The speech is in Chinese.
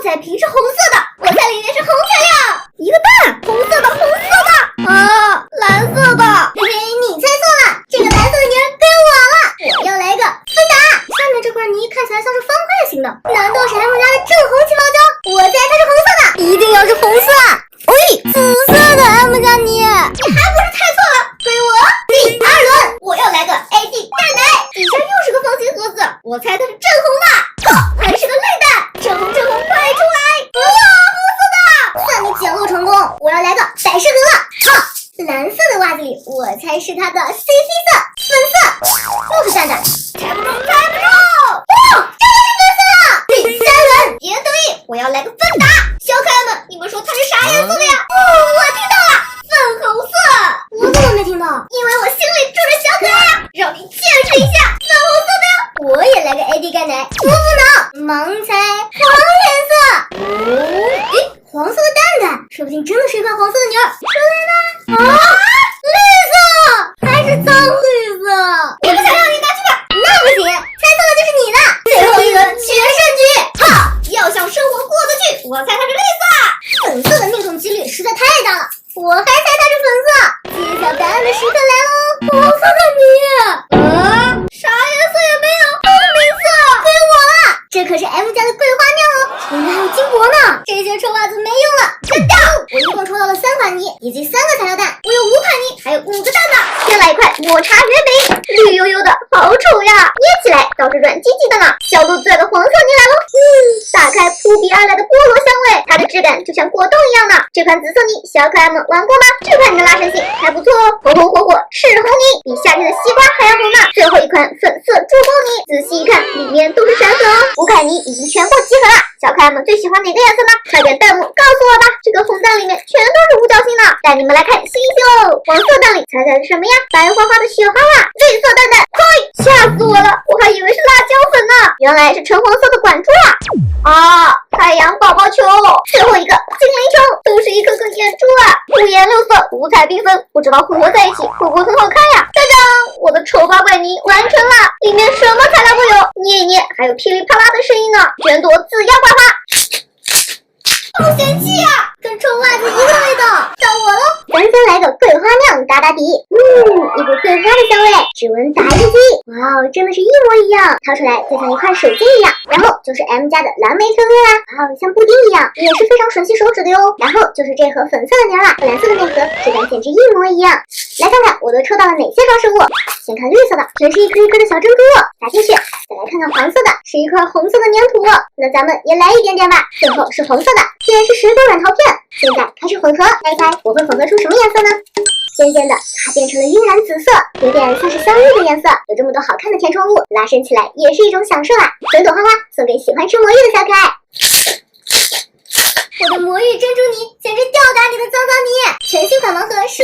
猜瓶是红色的，我猜里面是红材料。一个蛋，红色的，红色的啊，蓝色的。嘿嘿，你猜错了，这个蓝色的泥归我了。我要来个芬达。下面这块泥看起来像是方块型的，难道是 M 家的正红起毛胶？我猜它是红色的，一定要是红色。喂，紫色的 M 家泥，你还不是猜错了？归我。第二轮，我要来个 AD 蛋奶，底下又是个方形盒子，我猜它是正红的。还是个泪蛋，正红，快出来！哇，红色的，算你捡漏成功。我要来个百事可乐。蓝色的袜子里，我猜是它的 CC 色，粉色，又是蛋蛋，猜不中。哦，真的是粉色。第三轮，别得意，我要来个芬达。小可爱们，你们说它是啥颜色的呀？我听到了，粉红色。我怎么没听到？因为我心里住着小可爱啊，让你见识一下粉红色的哟。我也来个 AD 干奶，不能盲猜黄颜色。黄色的蛋蛋，说不定真的是一块黄色的泥儿。出来吧！绿色，还是脏绿色。我不想让你拿去吧？那不行，猜错了就是你的。最后一轮决胜局，要想生活过得去，我猜它是绿色。粉色的命中几率实在太大了，我还猜它是粉色。揭晓答案的时刻来喽！黄色的泥，啥颜色也没有，透明色，归我了。这可是 M 家的桂花酿哦，里面还有金箔呢。这些臭袜子没用了，扔掉。我一共抽到了3款泥以及3个材料蛋，我有5款泥，还有5个蛋呢。先来一块抹茶月饼，绿油油的，好丑呀！捏起来倒是软唧唧的呢。小鹿最爱的黄色泥来喽，打开扑鼻而来的菠萝香味，它的质感就像果冻一样呢。这款紫色泥，小可爱们玩过吗？这款泥的拉伸性还不错哦，红红火火，赤红泥，比夏天的西瓜还要红呢。最后一款粉色猪包泥，仔细一看，里面都是闪粉哦。5款泥已经全部集合了，小可爱们最喜欢哪个颜色呢？快点弹幕告诉我吧！这个红蛋里面全都是五角星呢，带你们来看星星哦。黄色蛋里猜猜是什么呀？白花花的雪花啊！绿色蛋蛋，嘿，吓死我了，我还以为是辣椒粉呢，原来是橙黄色的管珠啊！太阳宝宝球，最后一个精灵球，都是一颗颗眼珠啊，五颜六色，五彩缤纷，不知道混合在一起会不会很好看呀？짜잔，我的丑八怪泥完成了，里面什么材料都有，捏一捏还有噼里啪啦的声音呢，全朵紫阳花花。好嫌弃啊，跟臭袜子一个味道。到我喽，咱先来个桂花酿打打底。一股桂花的香味，指纹打印机，哇哦，真的是一模一样，掏出来就像一块水晶一样。然后就是 M 家的蓝莓 QQ 啦，哇哦，像布丁一样，也是非常吮吸手指的哟。然后就是这盒粉色的泥啦，和蓝色的内核质感简直一模一样。来看看我都抽到了哪些装饰物。先看绿色的，全是一颗一颗的小珍珠打进去。再来看看黄色的，是一块红色的粘土那咱们也来一点点吧。最后是红色的，竟然是水果软桃片。现在开始混合，猜一猜我会混合出什么颜色呢？渐渐的，它变成了晕蓝紫色，有点像是香芋的颜色。有这么多好看的填充物，拉伸起来也是一种享受啊！整朵花花送给喜欢吃魔芋的小可爱。我的魔芋珍珠泥简直吊打你的脏脏泥！全新款盲盒是